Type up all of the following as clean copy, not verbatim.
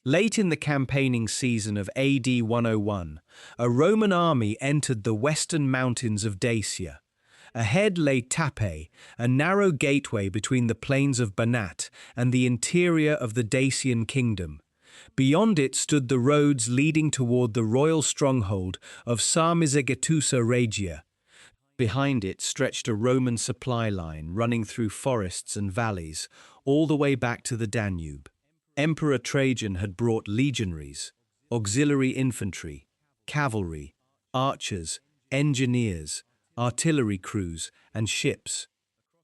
Late in the campaigning season of AD 101, a Roman army entered the western mountains of Dacia. Ahead lay Tapae, a narrow gateway between the plains of Banat and the interior of the Dacian kingdom. Beyond it stood the roads leading toward the royal stronghold of Sarmizegetusa Regia. Behind it stretched a Roman supply line running through forests and valleys, all the way back to the Danube. Emperor Trajan had brought legionaries, auxiliary infantry, cavalry, archers, engineers, artillery crews, and ships.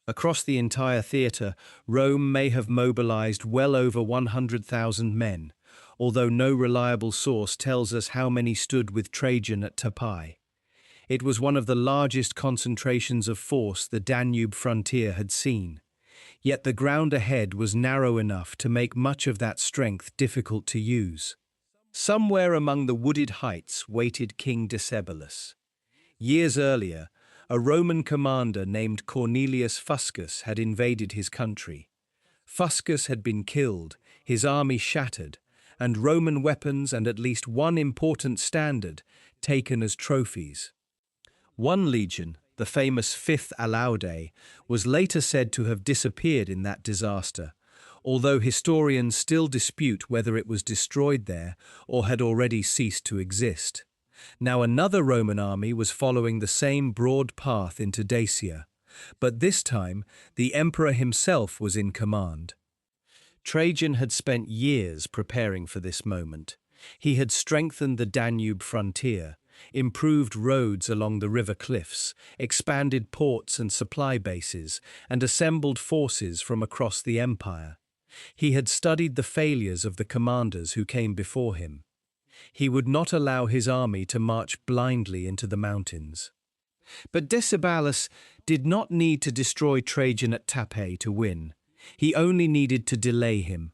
Across the entire theatre, Rome may have mobilized well over 100,000 men, although no reliable source tells us how many stood with Trajan at Tapae. It was one of the largest concentrations of force the Danube frontier had seen. Yet the ground ahead was narrow enough to make much of that strength difficult to use. Somewhere among the wooded heights waited King Decebalus. Years earlier, a Roman commander named Cornelius Fuscus had invaded his country. Fuscus had been killed, his army shattered, and Roman weapons and at least one important standard taken as trophies. One legion, the famous 5th Alaudae, was later said to have disappeared in that disaster, although historians still dispute whether it was destroyed there or had already ceased to exist. Now another Roman army was following the same broad path into Dacia, but this time the emperor himself was in command. Trajan had spent years preparing for this moment. He had strengthened the Danube frontier, improved roads along the river cliffs, expanded ports and supply bases, and assembled forces from across the empire. He had studied the failures of the commanders who came before him. He would not allow his army to march blindly into the mountains. But Decebalus did not need to destroy Trajan at Tapae to win. He only needed to delay him.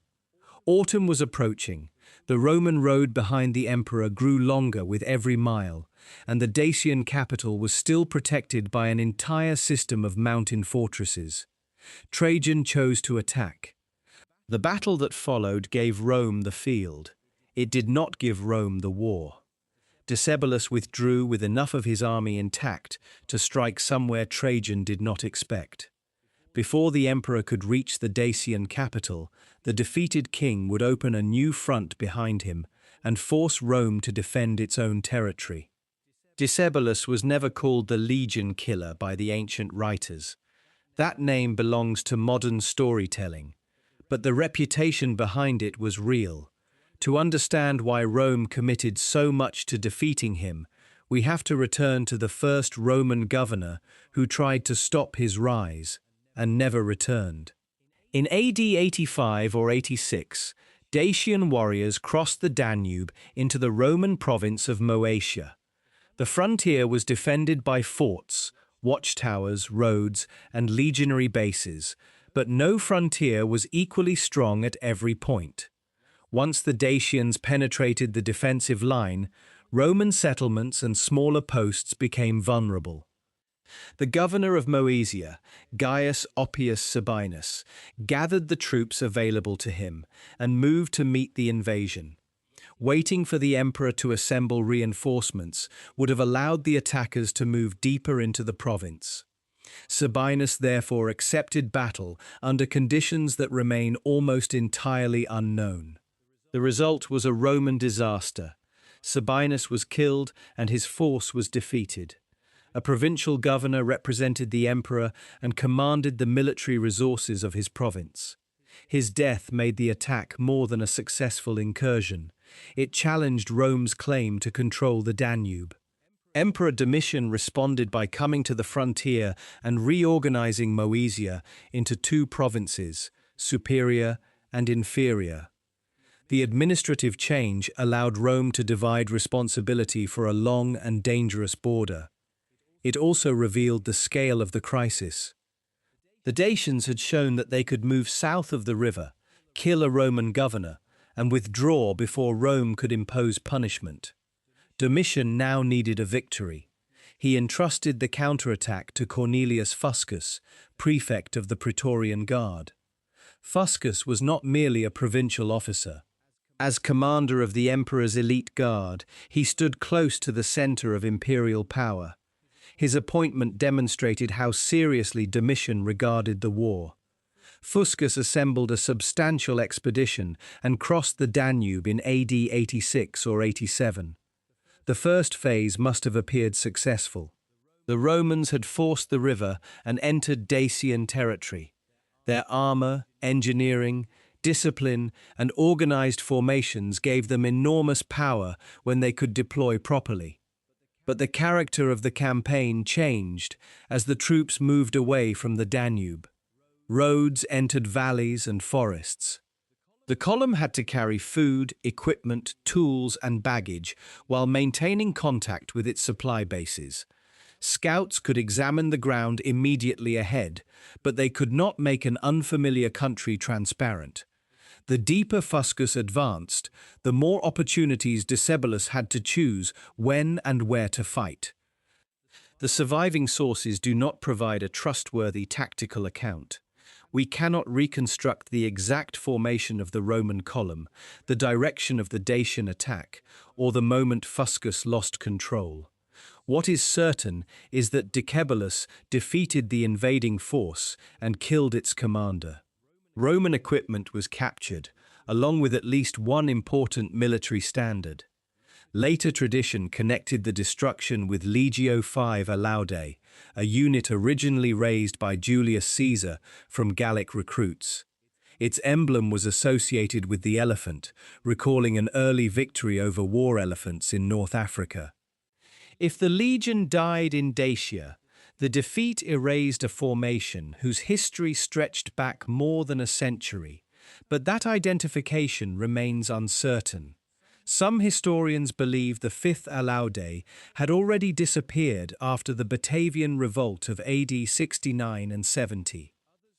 Autumn was approaching. The Roman road behind the emperor grew longer with every mile, and the Dacian capital was still protected by an entire system of mountain fortresses. Trajan chose to attack. The battle that followed gave Rome the field. It did not give Rome the war. Decebalus withdrew with enough of his army intact to strike somewhere Trajan did not expect. Before the emperor could reach the Dacian capital, the defeated king would open a new front behind him and force Rome to defend its own territory. Decebalus was never called the Legion Killer by the ancient writers. That name belongs to modern storytelling, but the reputation behind it was real. To understand why Rome committed so much to defeating him, we have to return to the first Roman governor who tried to stop his rise and never returned. In AD 85 or 86, Dacian warriors crossed the Danube into the Roman province of Moesia. The frontier was defended by forts, watchtowers, roads, and legionary bases, but no frontier was equally strong at every point. Once the Dacians penetrated the defensive line, Roman settlements and smaller posts became vulnerable. The governor of Moesia, Gaius Oppius Sabinus, gathered the troops available to him and moved to meet the invasion. Waiting for the emperor to assemble reinforcements would have allowed the attackers to move deeper into the province. Sabinus therefore accepted battle under conditions that remain almost entirely unknown. The result was a Roman disaster. Sabinus was killed and his force was defeated. A provincial governor represented the emperor and commanded the military resources of his province. His death made the attack more than a successful incursion. It challenged Rome's claim to control the Danube. Emperor Domitian responded by coming to the frontier and reorganizing Moesia into two provinces, Superior and Inferior. The administrative change allowed Rome to divide responsibility for a long and dangerous border. It also revealed the scale of the crisis. The Dacians had shown that they could move south of the river, kill a Roman governor, and withdraw before Rome could impose punishment. Domitian now needed a victory. He entrusted the counterattack to Cornelius Fuscus, prefect of the Praetorian Guard. Fuscus was not merely a provincial officer. As commander of the emperor's elite guard, he stood close to the center of imperial power. His appointment demonstrated how seriously Domitian regarded the war. Fuscus assembled a substantial expedition and crossed the Danube in AD 86 or 87. The first phase must have appeared successful. The Romans had forced the river and entered Dacian territory. Their armor, engineering, discipline, and organized formations gave them enormous power when they could deploy properly. But the character of the campaign changed as the troops moved away from the Danube. Roads entered valleys and forests. The column had to carry food, equipment, tools, and baggage while maintaining contact with its supply bases. Scouts could examine the ground immediately ahead, but they could not make an unfamiliar country transparent. The deeper Fuscus advanced, the more opportunities Decebalus had to choose when and where to fight. The surviving sources do not provide a trustworthy tactical account. We cannot reconstruct the exact formation of the Roman column, the direction of the Dacian attack, or the moment Fuscus lost control. What is certain is that Decebalus defeated the invading force and killed its commander. Roman equipment was captured, along with at least one important military standard. Later tradition connected the destruction with Legio V Alaudae, a unit originally raised by Julius Caesar from Gallic recruits. Its emblem was associated with the elephant, recalling an early victory over war elephants in North Africa. If the legion died in Dacia, the defeat erased a formation whose history stretched back more than a century, but that identification remains uncertain. Some historians believe the 5th Alaudae had already disappeared after the Batavian revolt of AD 69 and 70.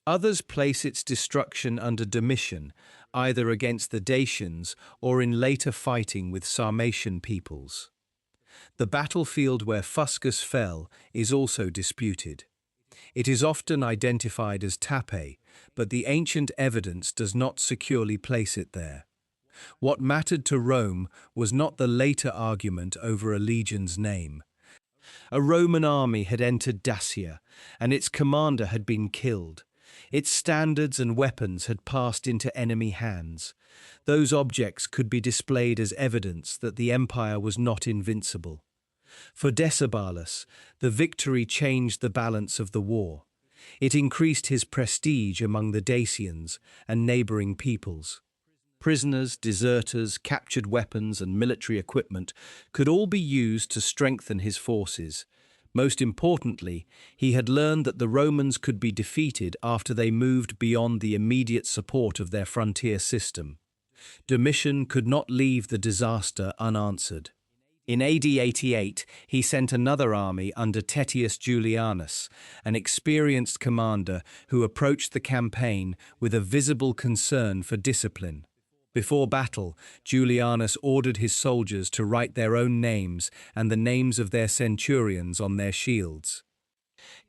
Others place its destruction under Domitian, either against the Dacians or in later fighting with Sarmatian peoples. The battlefield where Fuscus fell is also disputed. It is often identified as Tapae, but the ancient evidence does not securely place it there. What mattered to Rome was not the later argument over a legion's name. A Roman army had entered Dacia, and its commander had been killed. Its standards and weapons had passed into enemy hands. Those objects could be displayed as evidence that the empire was not invincible. For Decebalus, the victory changed the balance of the war. It increased his prestige among the Dacians and neighboring peoples. Prisoners, deserters, captured weapons, and military equipment could all be used to strengthen his forces. Most importantly, he had learned that the Romans could be defeated after they moved beyond the immediate support of their frontier system. Domitian could not leave the disaster unanswered. In AD 88, he sent another army under Tetius Julianus, an experienced commander who approached the campaign with a visible concern for discipline. Before battle, Julianus ordered his soldiers to write their own names and the names of their centurions on their shields.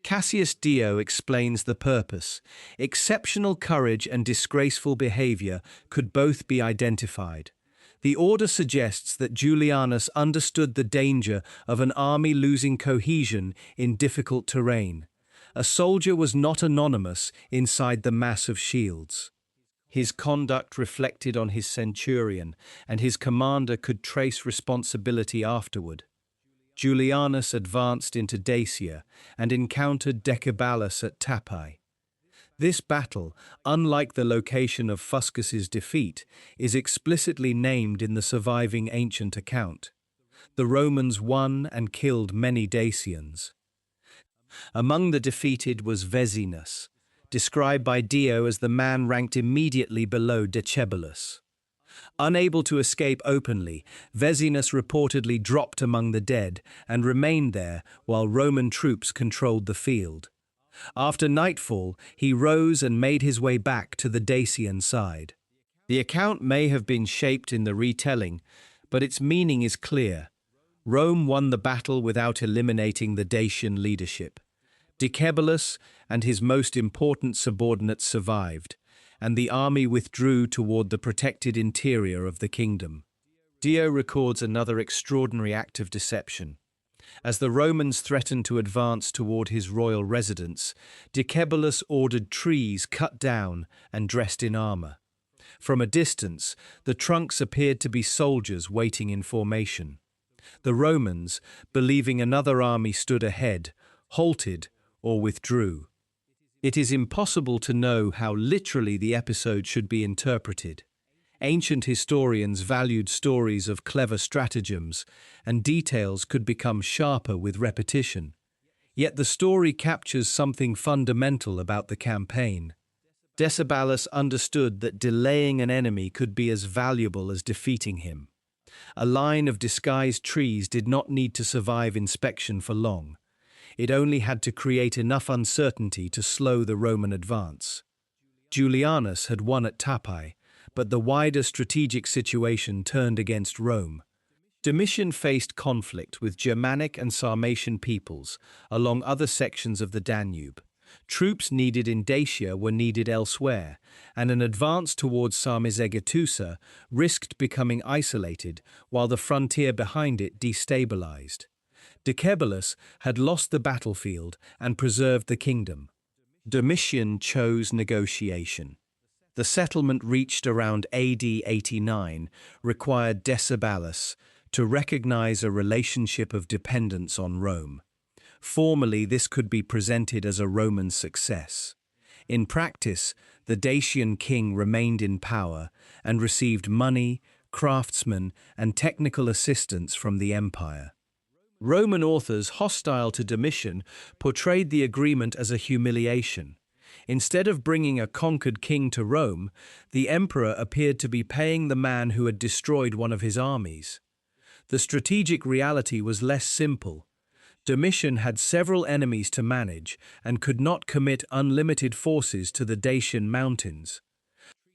Cassius Dio explains the purpose. Exceptional courage and disgraceful behavior could both be identified. The order suggests that Julianus understood the danger of an army losing cohesion in difficult terrain. A soldier was not anonymous inside the mass of shields. His conduct reflected on his centurion, and his commander could trace responsibility afterward. Julianus advanced into Dacia and encountered Decebalus at Tapae. This battle, unlike the location of Fuscus's defeat, is explicitly named in the surviving ancient account. The Romans won and killed many Dacians. Among the defeated was Vesinus, described by Dio as the man ranked immediately below Decebalus. Unable to escape openly, Vesinus reportedly dropped among the dead and remained there while Roman troops controlled the field. After nightfall, he rose and made his way back to the Dacian side. The account may have been shaped in the retelling, but its meaning is clear. Rome won the battle without eliminating the Dacian leadership. Decebalus and his most important subordinates survived, and the army withdrew toward the protected interior of the kingdom. Dio records another extraordinary act of deception. As the Romans threatened to advance toward his royal residence, Decebalus ordered trees cut down and dressed in armor. From a distance, the trunks appeared to be soldiers waiting in formation. The Romans, believing another army stood ahead, halted or withdrew. It is impossible to know how literally the episode should be interpreted. Ancient historians valued stories of clever stratagems, and details could become sharper with repetition. Yet the story captures something fundamental about the campaign. Decebalus understood that delaying an enemy could be as valuable as defeating him. A line of disguised trees did not need to survive inspection for long. It only had to create enough uncertainty to slow the Roman advance. Julianus had won at Tapae, but the wider strategic situation turned against Rome. Domitian faced conflict with Germanic and Sarmatian peoples along other sections of the Danube. Troops needed in Dacia were needed elsewhere, and an advance towards Sarmizegetusa risked becoming isolated while the frontier behind it destabilized. Decebalus had lost the battlefield and preserved the kingdom. Domitian chose negotiation. The settlement reached around AD 89 required Decebalus to recognize a relationship of dependence on Rome. Formally, this could be presented as a Roman success. In practice, the Dacian king remained in power and received money, craftsmen, and technical assistance from the empire. Roman authors hostile to Domitian portrayed the agreement as a humiliation. Instead of bringing a conquered king to Rome, the emperor appeared to be paying the man who had destroyed one of his armies. The strategic reality was less simple. Domitian had several enemies to manage and could not commit unlimited forces to the Dacian mountains.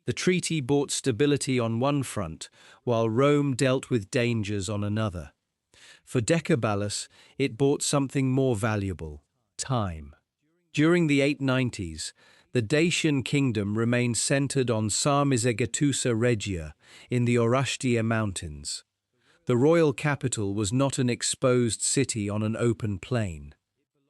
The treaty brought stability on one front, while Rome dealt with dangers on another. For Decebalus, it brought something more valuable: time. During the 890s, the Dacian kingdom remained centered on Sarmizegetusa Regia in the Orustia Mountains. The royal capital was not an exposed city on an open plain.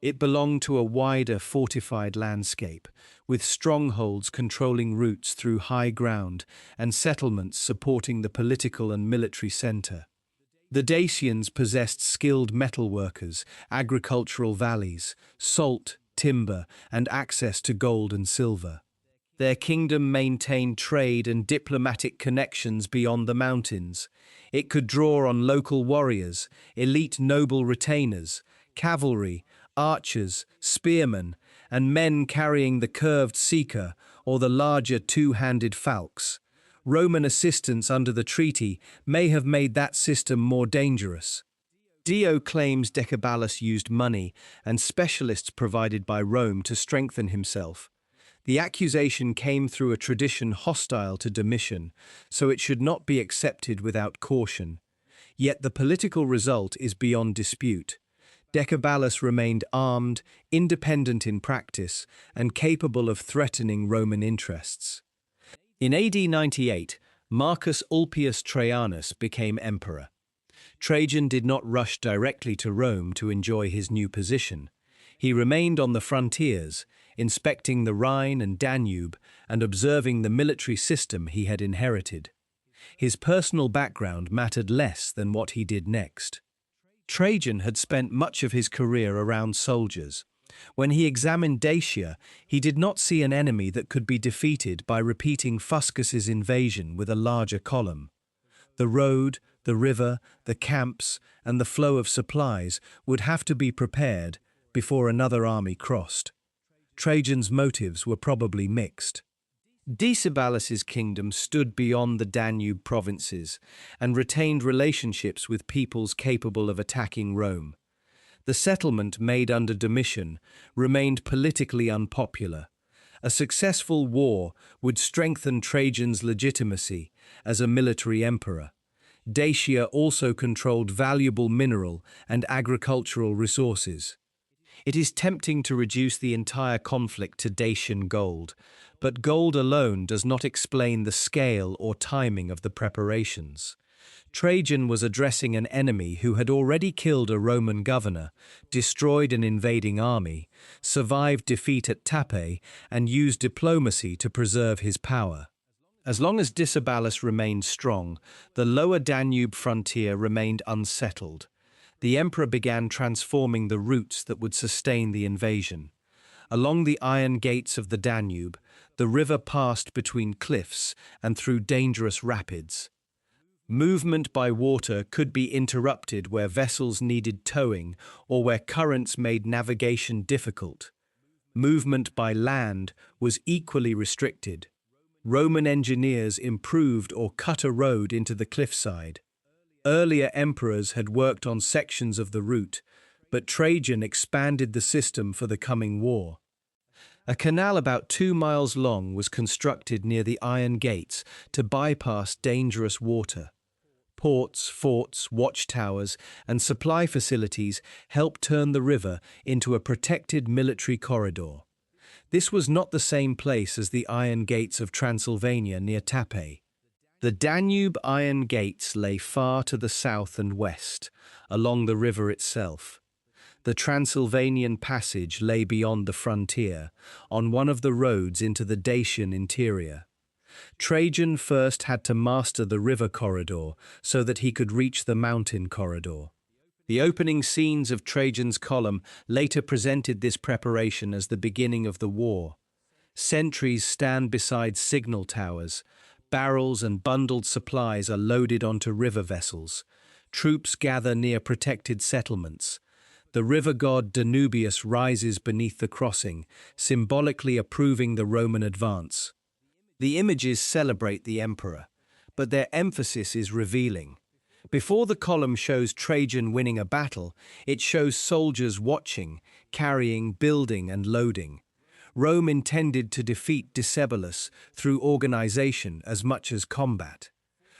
It belonged to a wider fortified landscape, with strongholds controlling routes through high ground and settlements supporting the political and military center. The Dacians possessed skilled metalworkers, agricultural valleys, salt, timber, and access to gold and silver. Their kingdom maintained trade and diplomatic connections beyond the mountains. It could draw on local warriors, elite noble retainers, cavalry, archers, spearmen, and men carrying the curved seeker or the larger two-handed falx. Roman assistance under the treaty may have made that system more dangerous. Dio claims Decebalus used money and specialists provided by Rome to strengthen himself. The accusation came through a tradition hostile to Domitian, so it should not be accepted without caution. Yet the political result is beyond dispute. Decebalus remained armed, independent in practice, and capable of threatening Roman interests. In AD 98, Marcus Ulpius Traianus became emperor. Trajan did not rush directly to Rome to enjoy his new position. He remained on the frontiers, inspecting the Rhine and Danube and observing the military system he had inherited. His personal background mattered less than what he did next. Trajan had spent much of his career around soldiers. When he examined Dacia, he did not see an enemy that could be defeated by repeating Fuscus's invasion with a larger column. The road, the river, the camps, and the flow of supplies would have to be prepared before another army crossed. Trajan's motives were probably mixed. Decebalus's kingdom stood beyond the Danube provinces and retained relationships with peoples capable of attacking Rome. The settlement made under Domitian remained politically unpopular. A successful war would strengthen Trajan's legitimacy as a military emperor. Dacia also controlled valuable mineral and agricultural resources. It is tempting to reduce the entire conflict to Dacian gold, But gold alone does not explain the scale or timing of the preparations. Trajan was addressing an enemy who had already killed a Roman governor, destroyed an invading army, survived defeat at Tapae, and used diplomacy to preserve his power. As long as Decebalus remained strong, the lower Danube frontier remained unsettled. The emperor began transforming the routes that would sustain the invasion. Along the iron gates of the Danube, the river passed between cliffs and through dangerous rapids. Movement by water could be interrupted where vessels needed towing or where currents made navigation difficult. Movement by land was equally restricted. Roman engineers improved or cut a road into the cliffside. Earlier emperors had worked on sections of the route, but Trajan expanded the system for the coming war. A canal about 2 miles long was constructed near the iron gates to bypass dangerous water. Ports, forts, watchtowers, and supply facilities helped turn the river into a protected military corridor. This was not the same place as the iron gates of Transylvania near Tapae. The Danube iron gates lay far to the south and west, along the river itself. The Transylvanian passage lay beyond the frontier, on one of the roads into the Dacian interior. Trajan first had to master the river corridor so that he could reach the mountain corridor. The opening scenes of Trajan's column later presented this preparation as the beginning of the war. Sentries stand beside signal towers. Barrels and bundled supplies are loaded onto river vessels. Troops gather near protected settlements. The river god Danubius rises beneath the crossing, symbolically approving the Roman advance. The images celebrate the emperor, but their emphasis is revealing. Before the column shows Trajan winning a battle, it shows soldiers watching, carrying, building, and loading. Rome intended to defeat Decebalus through organization as much as combat.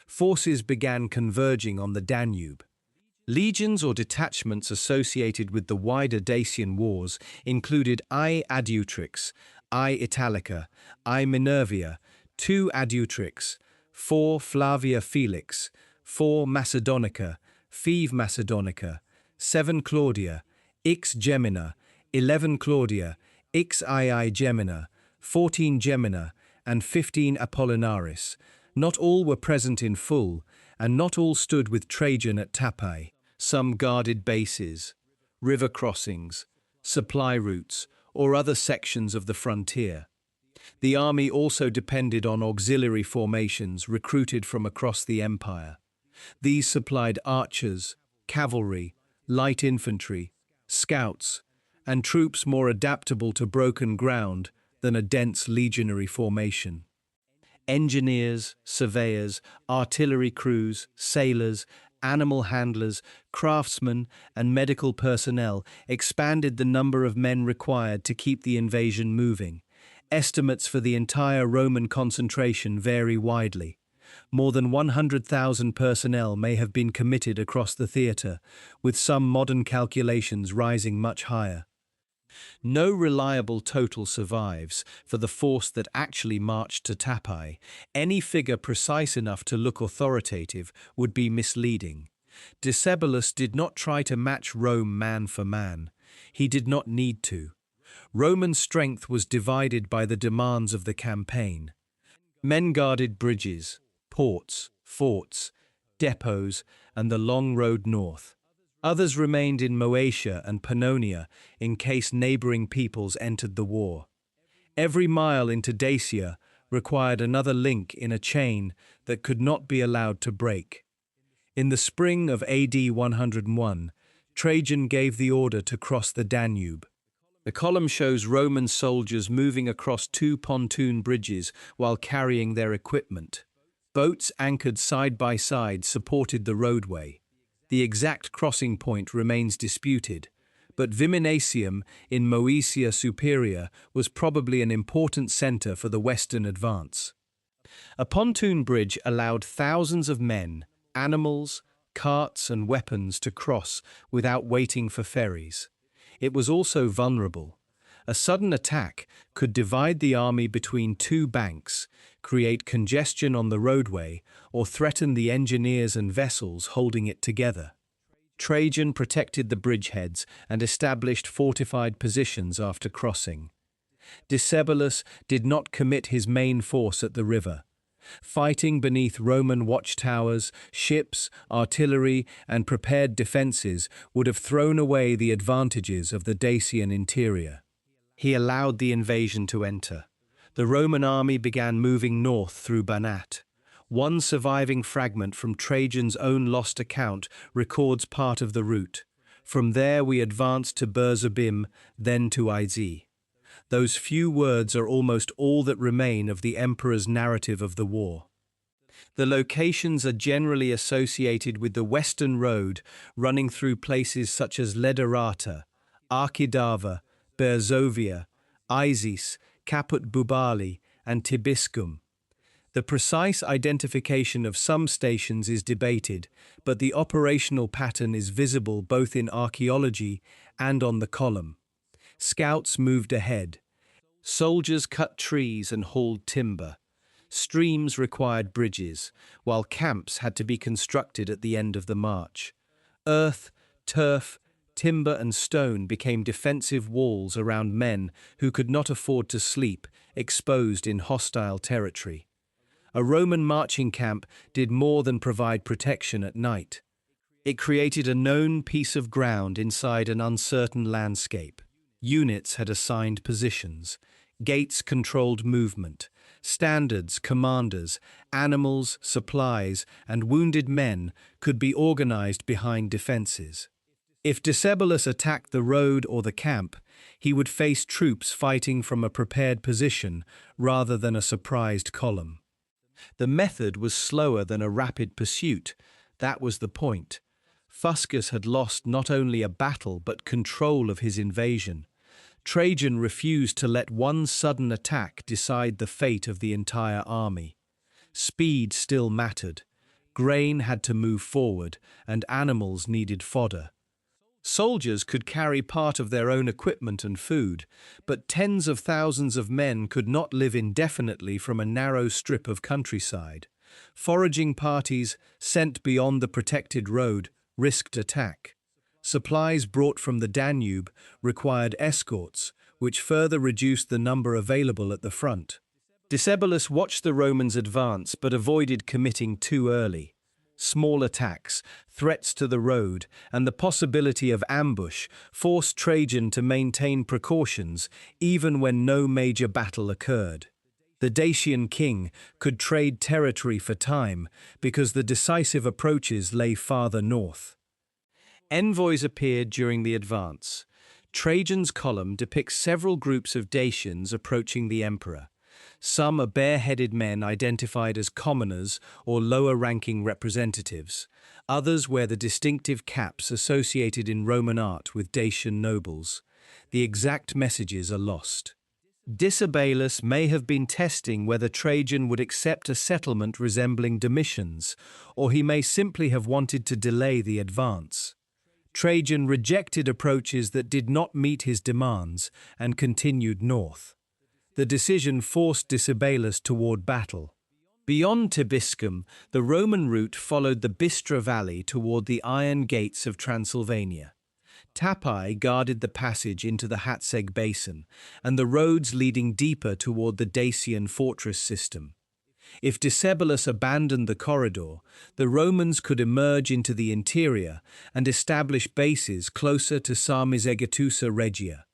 Forces began converging on the Danube. Legions or detachments associated with the wider Dacian wars included I Adeutrix, I Italica, I Minervia, 2 Adeutrix, 4 Flavia Felix, 4 Macedonica, 5 Macedonica, 7 Claudia, X Gemina, 11 Claudia, XII Gemina, 14 Gemina, and 15 Apollinaris. Not all were present in full, and not all stood with Trajan at Tapae. Some guarded bases, river crossings, supply routes, or other sections of the frontier. The army also depended on auxiliary formations recruited from across the empire. These supplied archers, cavalry, light infantry, scouts, and troops more adaptable to broken ground than a dense legionary formation. Engineers, surveyors, artillery crews, sailors, animal handlers, craftsmen, and medical personnel expanded the number of men required to keep the invasion moving. Estimates for the entire Roman concentration vary widely. More than 100,000 personnel may have been committed across the theatre, with some modern calculations rising much higher. No reliable total survives for the force that actually marched to Tapae. Any figure precise enough to look authoritative would be misleading. Decebalus did not try to match Rome man for man. He did not need to. Roman strength was divided by the demands of the campaign. Men guarded bridges, ports, forts, depots, and the long road north. Others remained in Moesia and Pannonia in case neighboring peoples entered the war. Every mile into Dacia required another link in a chain that could not be allowed to break. In the spring of AD 101, Trajan gave the order to cross the Danube. The column shows Roman soldiers moving across 2 pontoon bridges while carrying their equipment. Boats anchored side by side supported the roadway. The exact crossing point remains disputed, but Viminacium in Moesia Superior was probably an important center for the western advance. A pontoon bridge allowed thousands of men, animals, carts, and weapons to cross without waiting for ferries. It was also vulnerable. A sudden attack could divide the army between two banks, create congestion on the roadway, or threaten the engineers and vessels holding it together. Trajan protected the bridgeheads and established fortified positions after crossing. Decebalus did not commit his main force at the river. Fighting beneath Roman watchtowers, ships, artillery, and prepared defences would have thrown away the advantages of the Dacian interior. He allowed the invasion to enter. The Roman army began moving north through Banat. One surviving fragment from Trajan's own lost account records part of the route. From there we advanced to Berzabim, then to Iz. Those few words are almost all that remain of the emperor's narrative of the war. The locations are generally associated with the Western Road running through places such as Lederata, Archidava, Berzovia, Isis, Caput Bubali, and Tibiscum. The precise identification of some stations is debated, but the operational pattern is visible both in archaeology and on the column. Scouts moved ahead. Soldiers cut trees and hauled timber. Streams required bridges, while camps had to be constructed at the end of the march. Earth, turf, timber and stone became defensive walls around men who could not afford to sleep, exposed in hostile territory. A Roman marching camp did more than provide protection at night. It created a known piece of ground inside an uncertain landscape. Units had assigned positions. Gates controlled movement. Standards, commanders, animals, supplies, and wounded men could be organized behind defenses. If Decebalus attacked the road or the camp, he would face troops fighting from a prepared position rather than a surprised column. The method was slower than a rapid pursuit. That was the point. Fuscus had lost not only a battle but control of his invasion. Trajan refused to let one sudden attack decide the fate of the entire army. Speed still mattered. Grain had to move forward, and animals needed fodder. Soldiers could carry part of their own equipment and food, but tens of thousands of men could not live indefinitely from a narrow strip of countryside. Foraging parties, sent beyond the protected road, risked attack. Supplies brought from the Danube required escorts, which further reduced the number available at the front. Decebalus watched the Romans advance but avoided committing too early. Small attacks, threats to the road, and the possibility of ambush forced Trajan to maintain precautions even when no major battle occurred. The Dacian king could trade territory for time because the decisive approaches lay farther north. Envoys appeared during the advance. Trajan's column depicts several groups of Dacians approaching the emperor. Some are bareheaded men identified as commoners or lower-ranking representatives. Others wear the distinctive caps associated in Roman art with Dacian nobles. The exact messages are lost. Decebalus may have been testing whether Trajan would accept a settlement resembling Domitian's, or he may simply have wanted to delay the advance. Trajan rejected approaches that did not meet his demands and continued north. The decision forced Decebalus toward battle. Beyond Tibiscum, the Roman route followed the Bistra Valley toward the iron gates of Transylvania. Tapae guarded the passage into the Hatseg Basin, and the roads leading deeper toward the Dacian fortress system. If Decebalus abandoned the corridor, the Romans could emerge into the interior and establish bases closer to Sarmizegetusa Regia.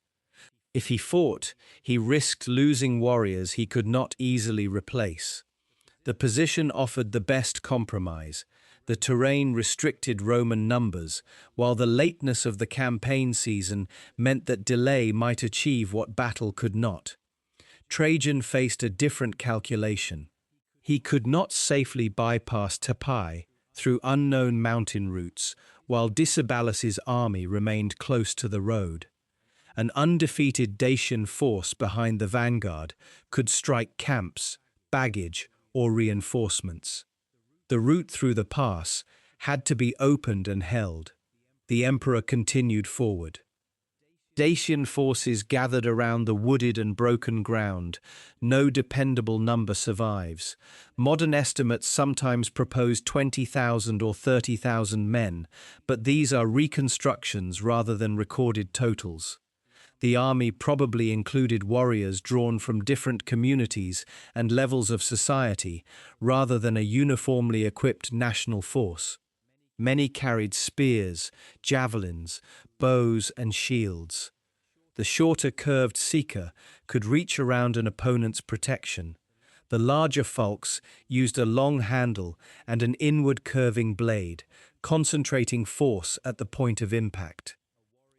If he fought, he risked losing warriors he could not easily replace. The position offered the best compromise. The terrain restricted Roman numbers, while the lateness of the campaign season meant that delay might achieve what battle could not. Trajan faced a different calculation. He could not safely bypass Tapae through unknown mountain routes, while Decebalus's army remained close to the road. An undefeated Dacian force behind the vanguard could strike camps, baggage, or reinforcements. The route through the pass had to be opened and held. The emperor continued forward. Dacian forces gathered around the wooded and broken ground. No dependable number survives. Modern estimates sometimes propose 20,000 or 30,000 men, but these are reconstructions rather than recorded totals. The army probably included warriors drawn from different communities and levels of society, rather than a uniformly equipped national force. Many carried spears, javelins, bows, and shields. The shorter curved sika could reach around an opponent's protection. The larger falx used a long handle and an inward curving blade, concentrating force at the point of impact.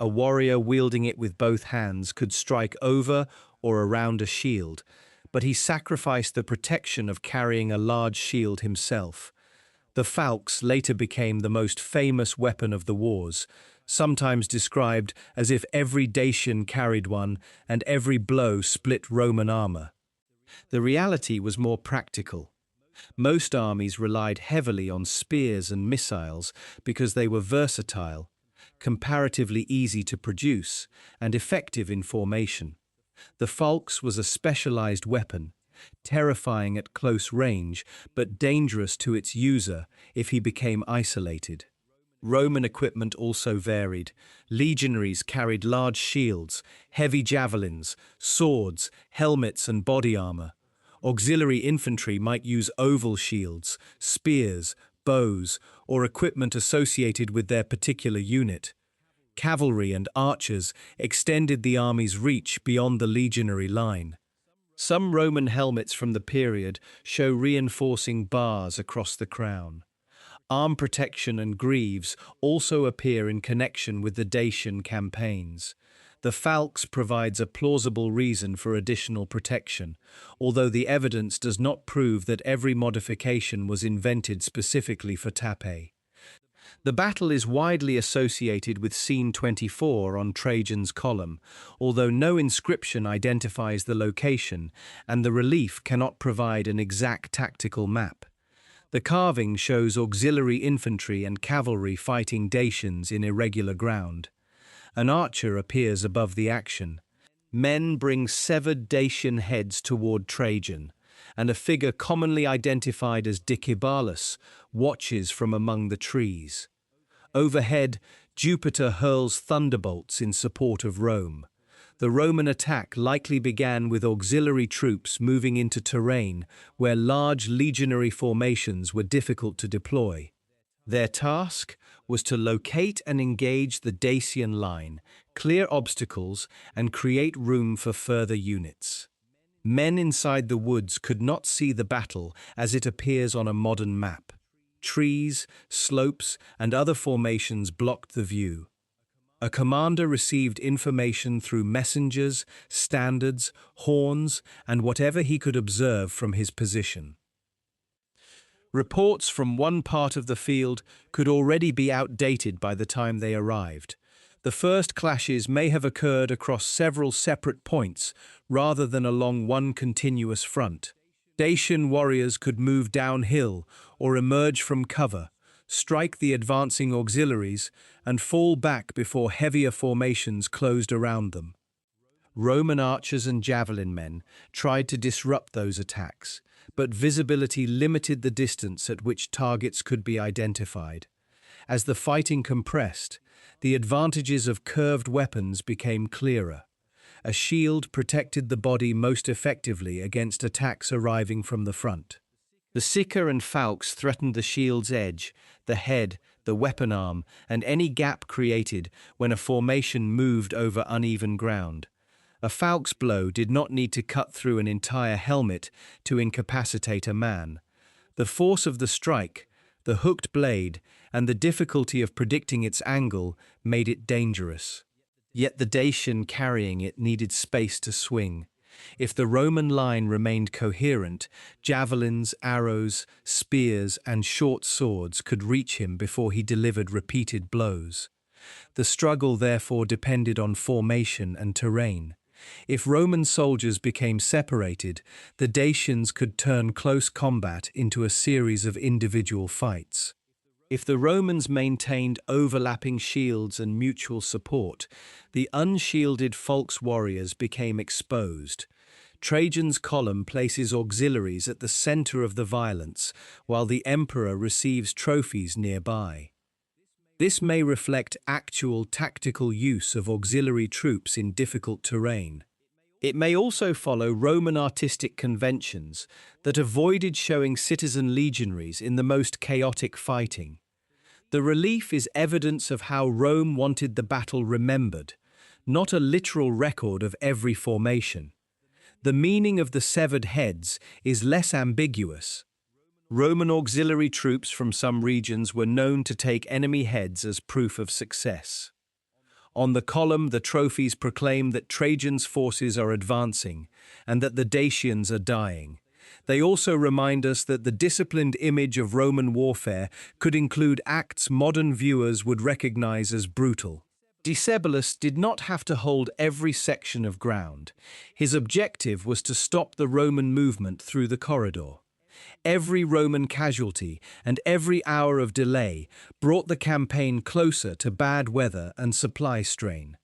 A warrior wielding it with both hands could strike over or around a shield, but he sacrificed the protection of carrying a large shield himself. The falx later became the most famous weapon of the wars, sometimes described as if every Dacian carried one and every blow split Roman armor. The reality was more practical. Most armies relied heavily on spears and missiles because they were versatile, comparatively easy to produce, and effective in formation. The falx was a specialized weapon, terrifying at close range, but dangerous to its user if he became isolated. Roman equipment also varied. Legionaries carried large shields, heavy javelins, swords, helmets, and body armor. Auxiliary infantry might use oval shields, spears, bows, or equipment associated with their particular unit. Cavalry and archers extended the army's reach beyond the legionary line. Some Roman helmets from the period show reinforcing bars across the crown. Arm protection and greaves also appear in connection with the Dacian campaigns. The falx provides a plausible reason for additional protection, although the evidence does not prove that every modification was invented specifically for Tapae. The battle is widely associated with Scene 24 on Trajan's column, although no inscription identifies the location and the relief cannot provide an exact tactical map. The carving shows auxiliary infantry and cavalry fighting Dacians in irregular ground. An archer appears above the action. Men bring severed Dacian heads toward Trajan, and a figure commonly identified as Decebalus watches from among the trees. Overhead, Jupiter hurls thunderbolts in support of Rome. The Roman attack likely began with auxiliary troops moving into terrain where large legionary formations were difficult to deploy. Their task was to locate and engage the Dacian line, clear obstacles, and create room for further units. Men inside the woods could not see the battle as it appears on a modern map. Trees, slopes, and other formations blocked the view. A commander received information through messengers, standards, horns, and whatever he could observe from his position. Reports from one part of the field could already be outdated by the time they arrived. The first clashes may have occurred across several separate points rather than along one continuous front. Dacian warriors could move downhill or emerge from cover, strike the advancing auxiliaries, and fall back before heavier formations closed around them. Roman archers and javelin men tried to disrupt those attacks, but visibility limited the distance at which targets could be identified. As the fighting compressed, the advantages of curved weapons became clearer. A shield protected the body most effectively against attacks arriving from the front. The sika and falx threatened the shield's edge, the head, the weapon arm, and any gap created when a formation moved over uneven ground. A falx blow did not need to cut through an entire helmet to incapacitate a man. The force of the strike, the hooked blade, and the difficulty of predicting its angle made it dangerous. Yet the Dacian carrying it needed space to swing. If the Roman line remained coherent, javelins, arrows, spears, and short swords could reach him before he delivered repeated blows. The struggle therefore depended on formation and terrain. If Roman soldiers became separated, the Dacians could turn close combat into a series of individual fights. If the Romans maintained overlapping shields and mutual support, the unshielded Volks warriors became exposed. Trajan's column places auxiliaries at the center of the violence, while the emperor receives trophies nearby. This may reflect actual tactical use of auxiliary troops in difficult terrain. It may also follow Roman artistic conventions that avoided showing citizen legionaries in the most chaotic fighting. The relief is evidence of how Rome wanted the battle remembered, not a literal record of every formation. The meaning of the severed heads is less ambiguous. Roman auxiliary troops from some regions were known to take enemy heads as proof of success. On the column, the trophies proclaim that Trajan's forces are advancing and that the Dacians are dying. They also remind us that the disciplined image of Roman warfare could include acts modern viewers would recognize as brutal. Decebalus did not have to hold every section of ground. His objective was to stop the Roman movement through the corridor. Every Roman casualty and every hour of delay brought the campaign closer to bad weather and supply strain.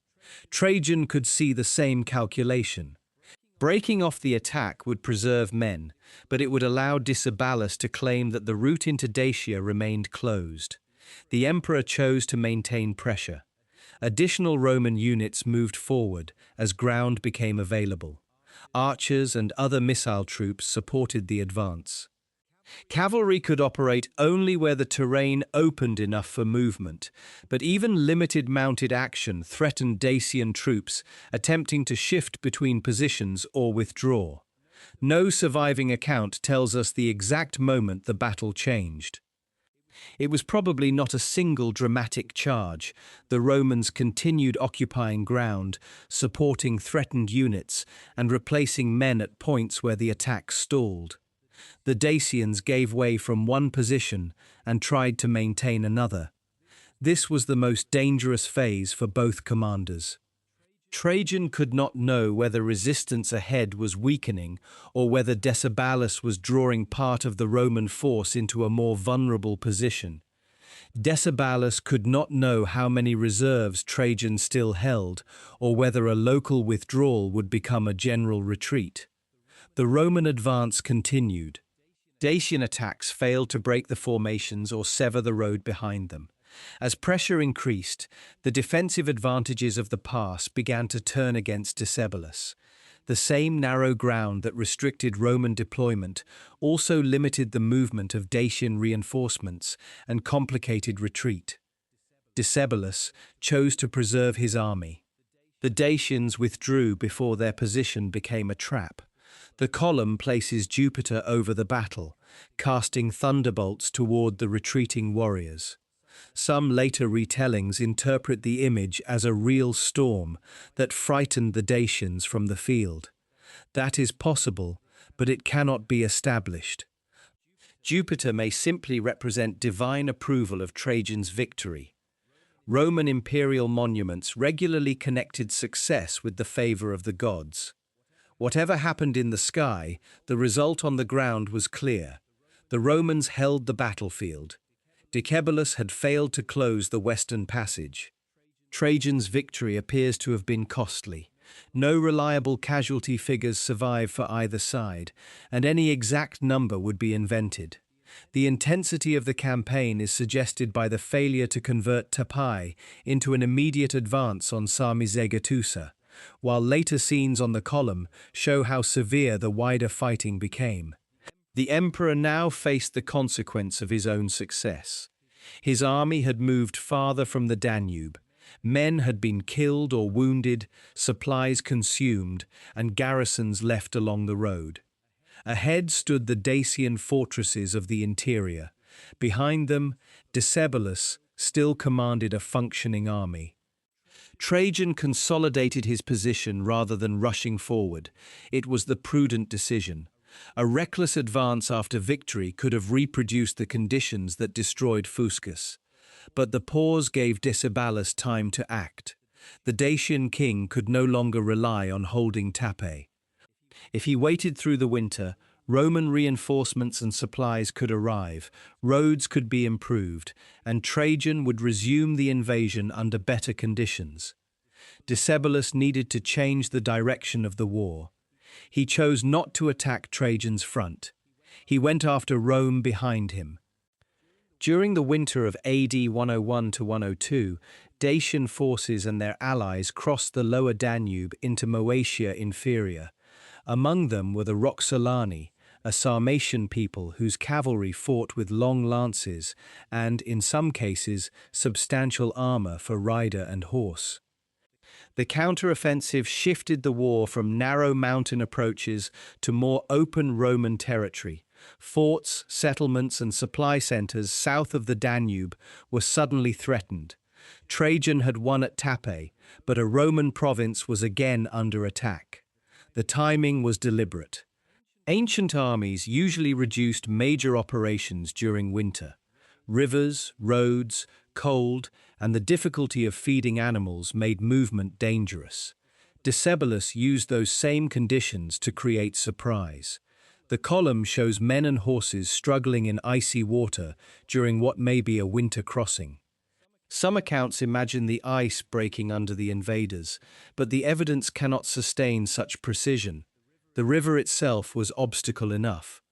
Trajan could see the same calculation. Breaking off the attack would preserve men, but it would allow Decebalus to claim that the route into Dacia remained closed. The emperor chose to maintain pressure. Additional Roman units moved forward as ground became available. Archers and other missile troops supported the advance. Cavalry could operate only where the terrain opened enough for movement, but even limited mounted action threatened Dacian troops attempting to shift between positions or withdraw. No surviving account tells us the exact moment the battle changed. It was probably not a single dramatic charge. The Romans continued occupying ground, supporting threatened units, and replacing men at points where the attack stalled. The Dacians gave way from one position and tried to maintain another. This was the most dangerous phase for both commanders. Trajan could not know whether resistance ahead was weakening or whether Decebalus was drawing part of the Roman force into a more vulnerable position. Decebalus could not know how many reserves Trajan still held or whether a local withdrawal would become a general retreat. The Roman advance continued. Dacian attacks failed to break the formations or sever the road behind them. As pressure increased, the defensive advantages of the pass began to turn against Decebalus. The same narrow ground that restricted Roman deployment also limited the movement of Dacian reinforcements and complicated retreat. Decebalus chose to preserve his army. The Dacians withdrew before their position became a trap. The column places Jupiter over the battle, casting thunderbolts toward the retreating warriors. Some later retellings interpret the image as a real storm that frightened the Dacians from the field. That is possible, but it cannot be established. Jupiter may simply represent divine approval of Trajan's victory. Roman imperial monuments regularly connected success with the favor of the gods. Whatever happened in the sky, the result on the ground was clear. The Romans held the battlefield. Decebalus had failed to close the western passage. Trajan's victory appears to have been costly. No reliable casualty figures survive for either side, and any exact number would be invented. The intensity of the campaign is suggested by the failure to convert Tapae into an immediate advance on Sarmizegetusa, while later scenes on the column show how severe the wider fighting became. The emperor now faced the consequence of his own success. His army had moved farther from the Danube. Men had been killed or wounded, supplies consumed, and garrisons left along the road. Ahead stood the Dacian fortresses of the interior. Behind them, Decebalus still commanded a functioning army. Trajan consolidated his position rather than rushing forward. It was the prudent decision. A reckless advance after victory could have reproduced the conditions that destroyed Fuscus. But the pause gave Decebalus time to act. The Dacian king could no longer rely on holding Tapae. If he waited through the winter, Roman reinforcements and supplies could arrive, roads could be improved, and Trajan would resume the invasion under better conditions. Decebalus needed to change the direction of the war. He chose not to attack Trajan's front. He went after Rome behind him. During the winter of AD 101 to 102, Dacian forces and their allies crossed the lower Danube into Moesia Inferior. Among them were the Roxolani, a Sarmatian people whose cavalry fought with long lances and, in some cases, substantial armor for rider and horse. The counteroffensive shifted the war from narrow mountain approaches to more open Roman territory. Forts, settlements, and supply centers south of the Danube were suddenly threatened. Trajan had won at Tapae, but a Roman province was again under attack. The timing was deliberate. Ancient armies usually reduced major operations during winter. Rivers, roads, cold, and the difficulty of feeding animals made movement dangerous. Decebalus used those same conditions to create surprise. The column shows men and horses struggling in icy water during what may be a winter crossing. Some accounts imagine the ice breaking under the invaders, but the evidence cannot sustain such precision. The river itself was obstacle enough.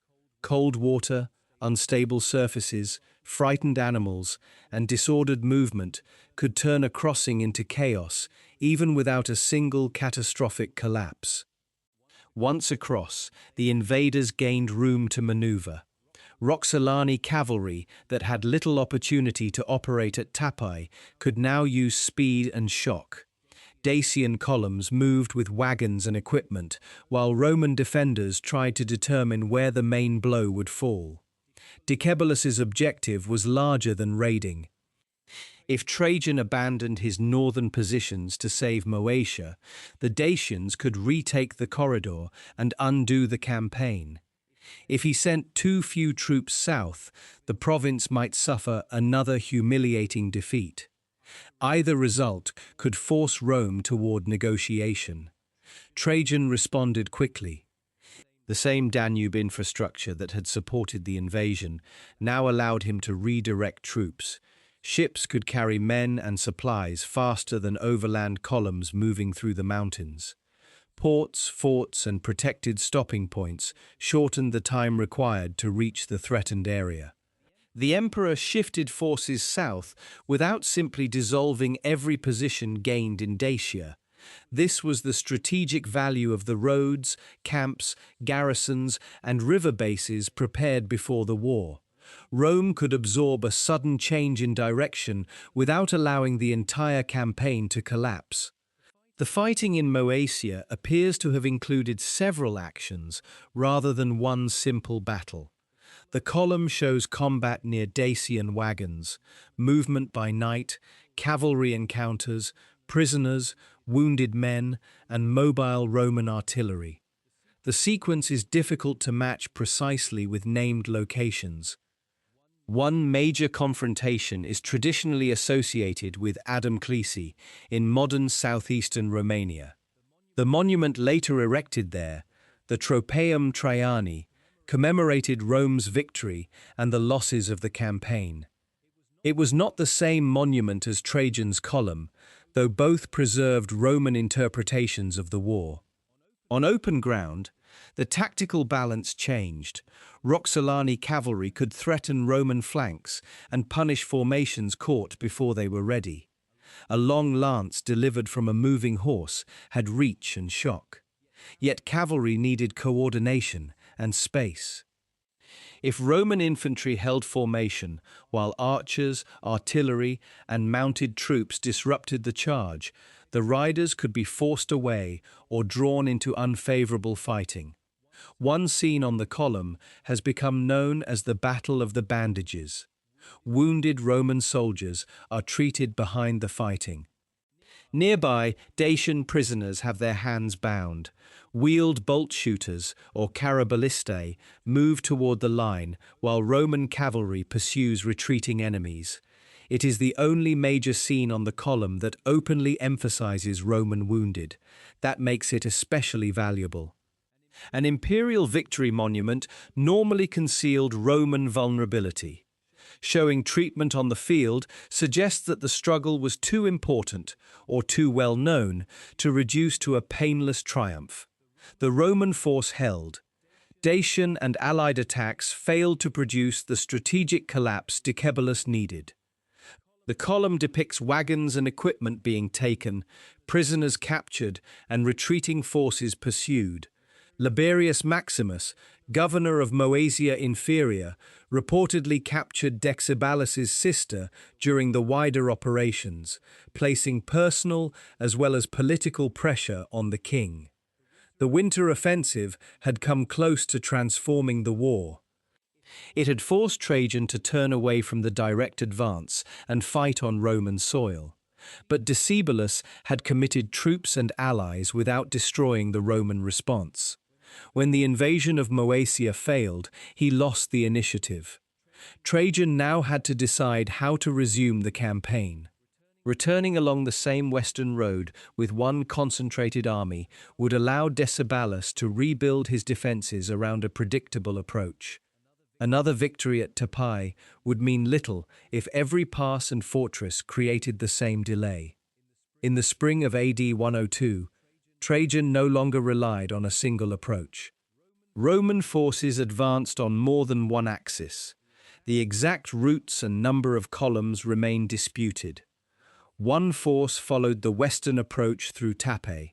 Cold water, unstable surfaces, frightened animals, and disordered movement could turn a crossing into chaos, even without a single catastrophic collapse. Once across, the invaders gained room to maneuver. Roxolani cavalry that had little opportunity to operate at Tapae could now use speed and shock. Dacian columns moved with wagons and equipment, while Roman defenders tried to determine where the main blow would fall. Decebalus's objective was larger than raiding. If Trajan abandoned his northern positions to save Moesia, the Dacians could retake the corridor and undo the campaign. If he sent too few troops south, the province might suffer another humiliating defeat. Either result could force Rome toward negotiation. Trajan responded quickly. The same Danube infrastructure that had supported the invasion now allowed him to redirect troops. Ships could carry men and supplies faster than overland columns moving through the mountains. Ports, forts, and protected stopping points shortened the time required to reach the threatened area. The emperor shifted forces south without simply dissolving every position gained in Dacia. This was the strategic value of the roads, camps, garrisons, and river bases prepared before the war. Rome could absorb a sudden change in direction without allowing the entire campaign to collapse. The fighting in Moesia appears to have included several actions rather than one simple battle. The column shows combat near Dacian wagons, movement by night, cavalry encounters, prisoners, wounded men, and mobile Roman artillery. The sequence is difficult to match precisely with named locations. One major confrontation is traditionally associated with Adamclisi in modern southeastern Romania. The monument later erected there, the Tropaeum Traiani, commemorated Rome's victory and the losses of the campaign. It was not the same monument as Trajan's column, though both preserved Roman interpretations of the war. On open ground, the tactical balance changed. Roxolani cavalry could threaten Roman flanks and punish formations caught before they were ready. A long lance delivered from a moving horse had reach and shock. Yet cavalry needed coordination and space. If Roman infantry held formation, while archers, artillery, and mounted troops disrupted the charge, the riders could be forced away or drawn into unfavorable fighting. One scene on the column has become known as the Battle of the Bandages. Wounded Roman soldiers are treated behind the fighting. Nearby, Dacian prisoners have their hands bound. Wheeled bolt shooters, or carabalistae, move toward the line, while Roman cavalry pursues retreating enemies. It is the only major scene on the column that openly emphasizes Roman wounded. That makes it especially valuable. An imperial victory monument normally concealed Roman vulnerability. Showing treatment on the field suggests that the struggle was too important or too well known to reduce to a painless triumph. The Roman force held. Dacian and allied attacks failed to produce the strategic collapse Decebalus needed. The column depicts wagons and equipment being taken, prisoners captured, and retreating forces pursued. Liberius Maximus, governor of Moesia Inferior, reportedly captured Decebalus's sister during the wider operations, placing personal as well as political pressure on the king. The winter offensive had come close to transforming the war. It had forced Trajan to turn away from the direct advance and fight on Roman soil. But Decebalus had committed troops and allies without destroying the Roman response. When the invasion of Moesia failed, he lost the initiative. Trajan now had to decide how to resume the campaign. Returning along the same western road with one concentrated army would allow Decebalus to rebuild his defences around a predictable approach. Another victory at Tapae would mean little if every pass and fortress created the same delay. In the spring of AD 102, Trajan no longer relied on a single approach. Roman forces advanced on more than one axis. The exact routes and number of columns remain disputed. One force followed the western approach through Tapae.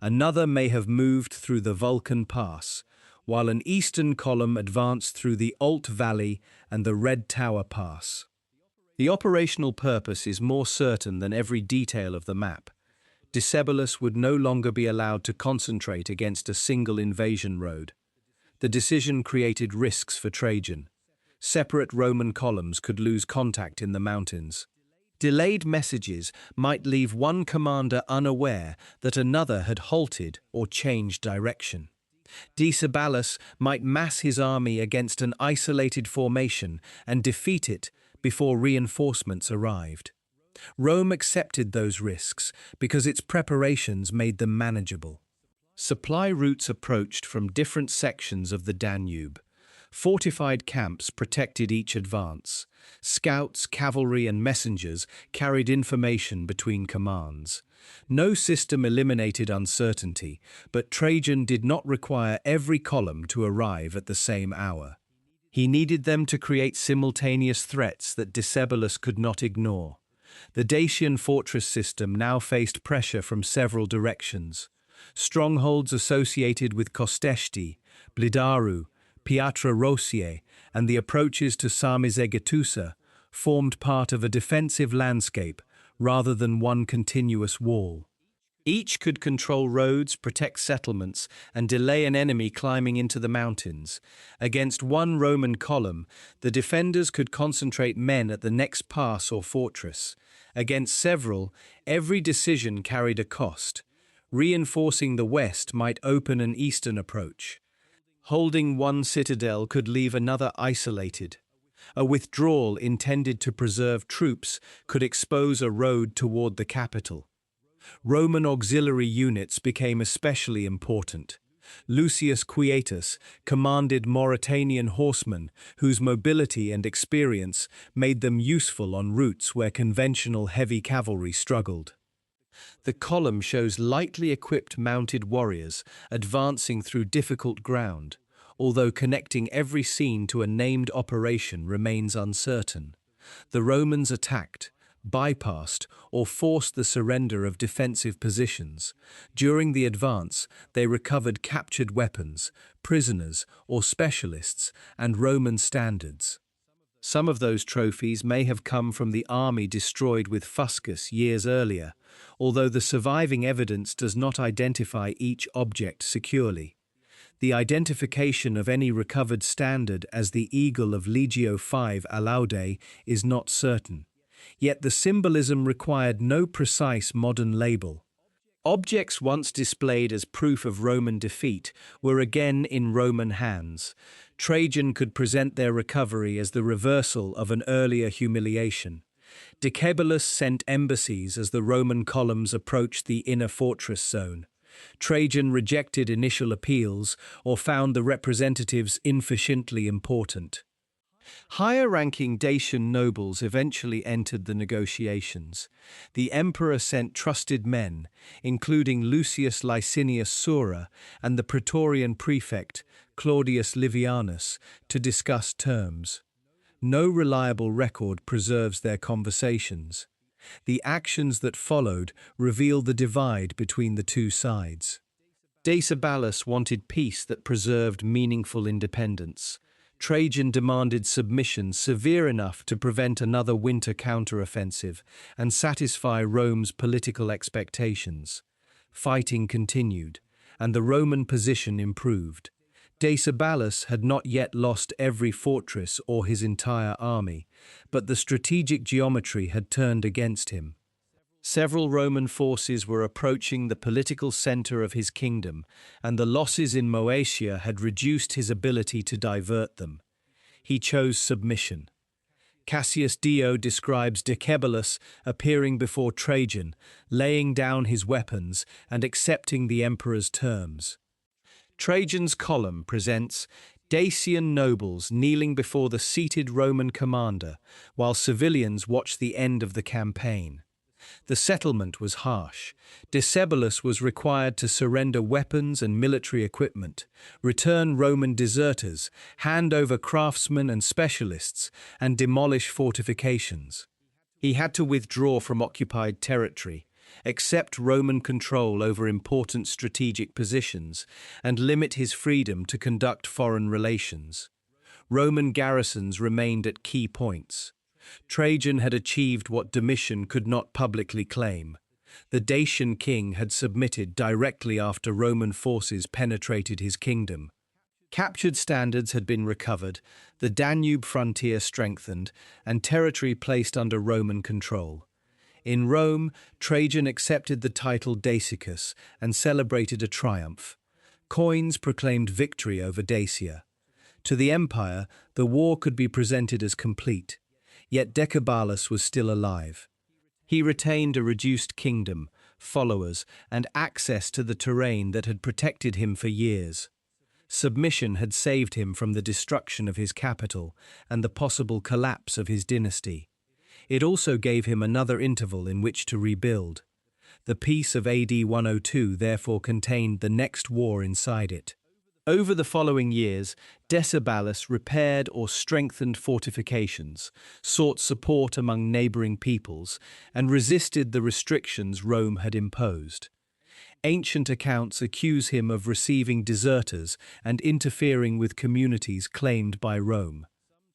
Another may have moved through the Vulcan Pass, while an eastern column advanced through the Alt Valley and the Red Tower Pass. The operational purpose is more certain than every detail of the map. Decebalus would no longer be allowed to concentrate against a single invasion road. The decision created risks for Trajan. Separate Roman columns could lose contact in the mountains. Delayed messages might leave one commander unaware that another had halted or changed direction. Decebalus might mass his army against an isolated formation and defeat it before reinforcements arrived. Rome accepted those risks because its preparations made them manageable. Supply routes approached from different sections of the Danube. Fortified camps protected each advance. Scouts, cavalry, and messengers carried information between commands. No system eliminated uncertainty, but Trajan did not require every column to arrive at the same hour. He needed them to create simultaneous threats that Decebalus could not ignore. The Dacian fortress system now faced pressure from several directions. Strongholds associated with Costesti, Blidaru, Piatra Rosier, and the approaches to Sarmizegetusa formed part of a defensive landscape rather than one continuous wall. Each could control roads, protect settlements, and delay an enemy climbing into the mountains. Against one Roman column, the defenders could concentrate men at the next pass or fortress. Against several, every decision carried a cost. Reinforcing the west might open an eastern approach. Holding one citadel could leave another isolated. A withdrawal intended to preserve troops could expose a road toward the capital. Roman auxiliary units became especially important. Lucius Quietus commanded Mauritanian horsemen whose mobility and experience made them useful on routes where conventional heavy cavalry struggled. The column shows lightly equipped mounted warriors advancing through difficult ground, although connecting every scene to a named operation remains uncertain. The Romans attacked, bypassed, or forced the surrender of defensive positions. During the advance, they recovered captured weapons, prisoners, or specialists, and Roman standards. Some of those trophies may have come from the army destroyed with Fuscus years earlier, although the surviving evidence does not identify each object securely. The identification of any recovered standard as the eagle of Legio V Alaudae is not certain, yet the symbolism required no precise modern label. Objects once displayed as proof of Roman defeat were again in Roman hands. Trajan could present their recovery as the reversal of an earlier humiliation. Decebalus sent embassies as the Roman columns approached the inner fortress zone. Trajan rejected initial appeals or found the representatives insufficiently important. Higher-ranking Dacian nobles eventually entered the negotiations. The emperor sent trusted men, including Lucius Licinius Sura and the Praetorian prefect Claudius Livianus, to discuss terms. No reliable record preserves their conversations. The actions that followed reveal the divide between the two sides. Decebalus wanted peace that preserved meaningful independence. Trajan demanded submission severe enough to prevent another winter counteroffensive and satisfy Rome's political expectations. Fighting continued, and the Roman position improved. Decebalus had not yet lost every fortress or his entire army, but the strategic geometry had turned against him. Several Roman forces were approaching the political center of his kingdom, and the losses in Moesia had reduced his ability to divert them. He chose submission. Cassius Dio describes Decebalus appearing before Trajan, laying down his weapons and accepting the emperor's terms. Trajan's column presents Dacian nobles kneeling before the seated Roman commander, while civilians watch the end of the campaign. The settlement was harsh. Decebalus was required to surrender weapons and military equipment, return Roman deserters, hand over craftsmen and specialists, and demolish fortifications. He had to withdraw from occupied territory, accept Roman control over important strategic positions, and limit his freedom to conduct foreign relations. Roman garrisons remained at key points. Trajan had achieved what Domitian could not publicly claim. The Dacian king had submitted directly after Roman forces penetrated his kingdom. Captured standards had been recovered, the Danube frontier strengthened, and territory placed under Roman control. In Rome, Trajan accepted the title Dacicus and celebrated a triumph. Coins proclaimed victory over Dacia. To the empire, the war could be presented as complete. Yet Decebalus was still alive. He retained a reduced kingdom, followers, and access to the terrain that had protected him for years. Submission had saved him from the destruction of his capital and the possible collapse of his dynasty. It also gave him another interval in which to rebuild. The peace of AD 102 therefore contained the next war inside it. Over the following years, Decebalus repaired or strengthened fortifications, sought support among neighboring peoples, and resisted the restrictions Rome had imposed. Ancient accounts accuse him of receiving deserters and interfering with communities claimed by Rome.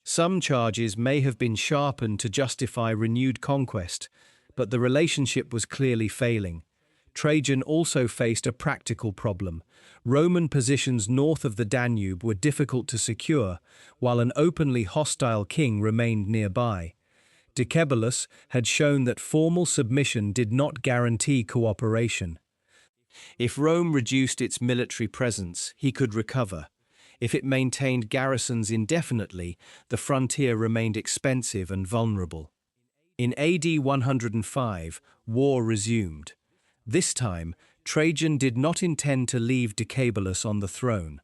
Some charges may have been sharpened to justify renewed conquest, but the relationship was clearly failing. Trajan also faced a practical problem. Roman positions north of the Danube were difficult to secure, while an openly hostile king remained nearby. Decebalus had shown that formal submission did not guarantee cooperation. If Rome reduced its military presence, he could recover. If it maintained garrisons indefinitely, the frontier remained expensive and vulnerable. In AD 105, war resumed. This time, Trajan did not intend to leave Decebalus on the throne.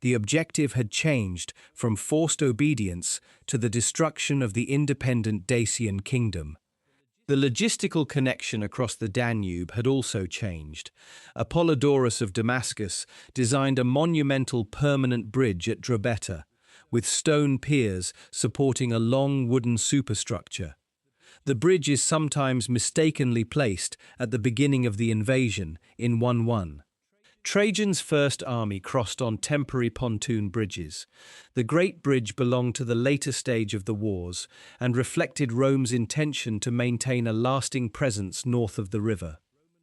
The objective had changed from forced obedience to the destruction of the independent Dacian kingdom. The logistical connection across the Danube had also changed. Apollodorus of Damascus designed a monumental permanent bridge at Drobeta, with stone piers supporting a long wooden superstructure. The bridge is sometimes mistakenly placed at the beginning of the invasion in 1-1. Trajan's first army crossed on temporary pontoon bridges. The Great Bridge belonged to the later stage of the wars and reflected Rome's intention to maintain a lasting presence north of the river.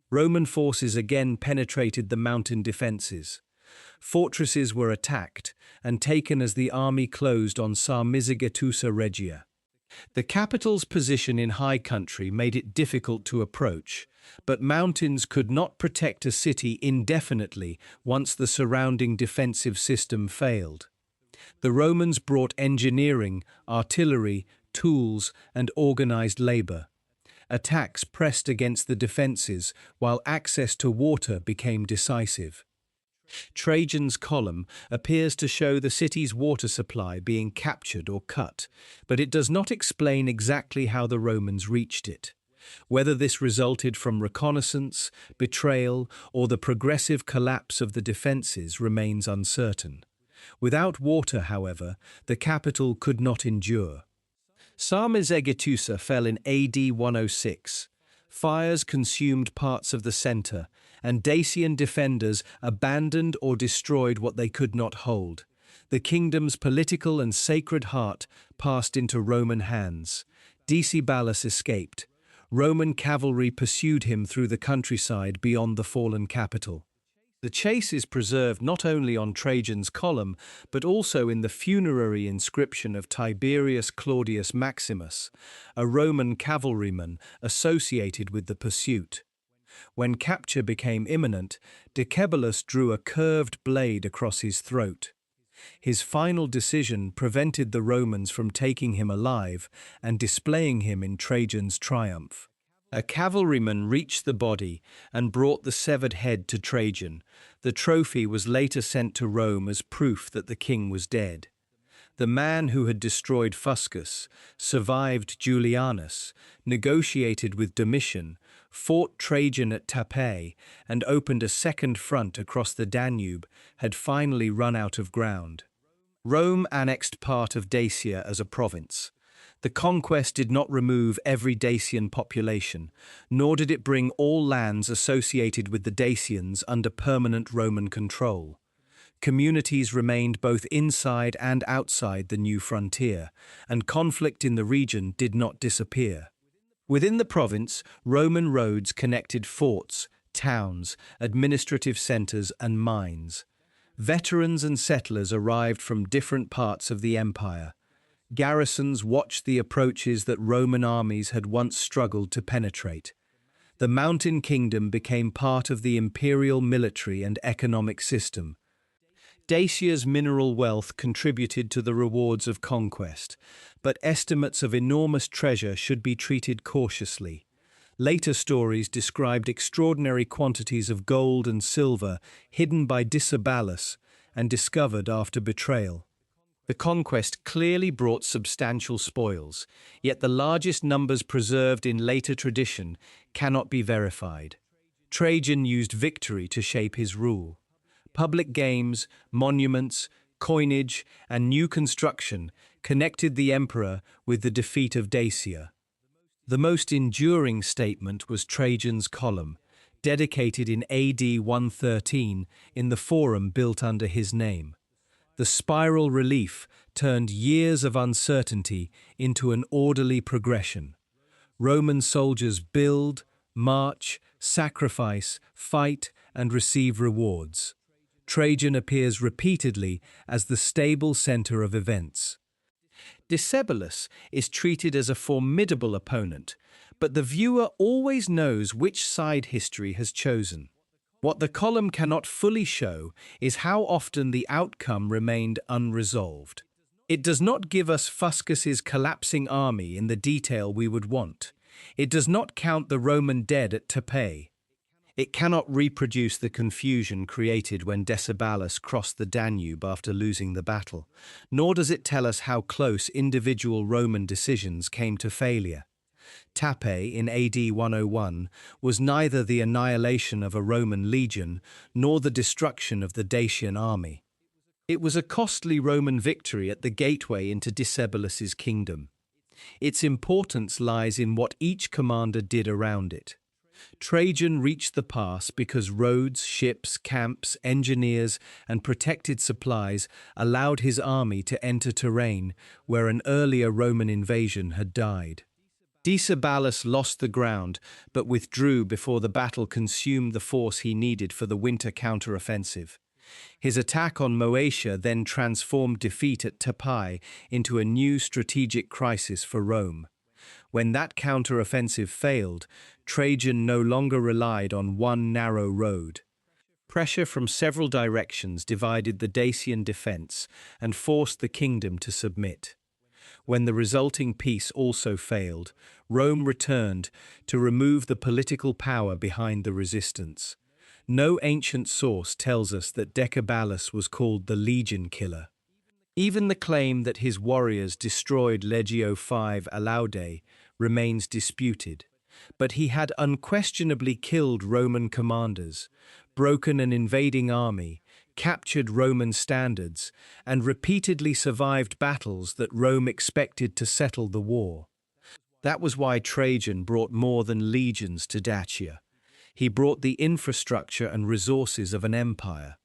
Roman forces again penetrated the mountain defences. Fortresses were attacked and taken as the army closed on Sarmizegetusa Regia. The capital's position in high country made it difficult to approach, but mountains could not protect a city indefinitely once the surrounding defensive system failed. The Romans brought engineering, artillery, tools, and organized labor. Attacks pressed against the defences, while access to water became decisive. Trajan's column appears to show the city's water supply being captured or cut, but it does not explain exactly how the Romans reached it. Whether this resulted from reconnaissance, betrayal, or the progressive collapse of the defences remains uncertain. Without water, however, the capital could not endure. Sarmizegetusa fell in AD 106. Fires consumed parts of the centre, and Dacian defenders abandoned or destroyed what they could not hold. The kingdom's political and sacred heart passed into Roman hands. Decebalus escaped. Roman cavalry pursued him through the countryside beyond the fallen capital. The chase is preserved not only on Trajan's column, but also in the funerary inscription of Tiberius Claudius Maximus, a Roman cavalryman associated with the pursuit. When capture became imminent, Decebalus drew a curved blade across his throat. His final decision prevented the Romans from taking him alive and displaying him in Trajan's triumph. A cavalryman reached the body and brought the severed head to Trajan. The trophy was later sent to Rome as proof that the king was dead. The man who had destroyed Fuscus, survived Julianus, negotiated with Domitian, fought Trajan at Tapae, and opened a second front across the Danube, had finally run out of ground. Rome annexed part of Dacia as a province. The conquest did not remove every Dacian population, nor did it bring all lands associated with the Dacians under permanent Roman control. Communities remained both inside and outside the new frontier, and conflict in the region did not disappear. Within the province, Roman roads connected forts, towns, administrative centres, and mines. Veterans and settlers arrived from different parts of the empire. Garrisons watched the approaches that Roman armies had once struggled to penetrate. The mountain kingdom became part of the imperial military and economic system. Dacia's mineral wealth contributed to the rewards of conquest, but estimates of enormous treasure should be treated cautiously. Later stories described extraordinary quantities of gold and silver hidden by Decebalus and discovered after betrayal. The conquest clearly brought substantial spoils, yet the largest numbers preserved in later tradition cannot be verified. Trajan used victory to shape his rule. Public games, monuments, coinage, and new construction connected the emperor with the defeat of Dacia. The most enduring statement was Trajan's column, dedicated in AD 113 in the forum built under his name. The spiral relief turned years of uncertainty into an orderly progression. Roman soldiers build, march, sacrifice, fight, and receive rewards. Trajan appears repeatedly as the stable center of events. Decebalus is treated as a formidable opponent, but the viewer always knows which side history has chosen. What the column cannot fully show is how often the outcome remained unresolved. It does not give us Fuscus's collapsing army in the detail we would want. It does not count the Roman dead at Tapae. It cannot reproduce the confusion created when Decebalus crossed the Danube after losing the battle, nor does it tell us how close individual Roman decisions came to failure. Tapae in AD 101 was neither the annihilation of a Roman legion nor the destruction of the Dacian army. It was a costly Roman victory at the gateway into Decebalus's kingdom. Its importance lies in what each commander did around it. Trajan reached the pass because roads, ships, camps, engineers, and protected supplies allowed his army to enter terrain where an earlier Roman invasion had died. Decebalus lost the ground, but withdrew before the battle consumed the force he needed for the winter counteroffensive. His attack on Moesia then transformed defeat at Tapae into a new strategic crisis for Rome. When that counteroffensive failed, Trajan no longer relied on one narrow road. Pressure from several directions divided the Dacian defense and forced the kingdom to submit. When the resulting peace also failed, Rome returned to remove the political power behind the resistance. No ancient source tells us that Decebalus was called the Legion Killer. Even the claim that his warriors destroyed Legio V Alaudae remains disputed, but he had unquestionably killed Roman commanders, broken an invading army, captured Roman standards, and repeatedly survived battles that Rome expected to settle the war. That was why Trajan brought more than legions to Dacia. He brought the infrastructure and resources of an empire.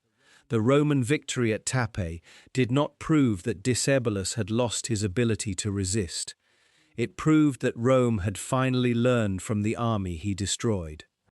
The Roman victory at Tapae did not prove that Decebalus had lost his ability to resist. It proved that Rome had finally learned from the army he destroyed.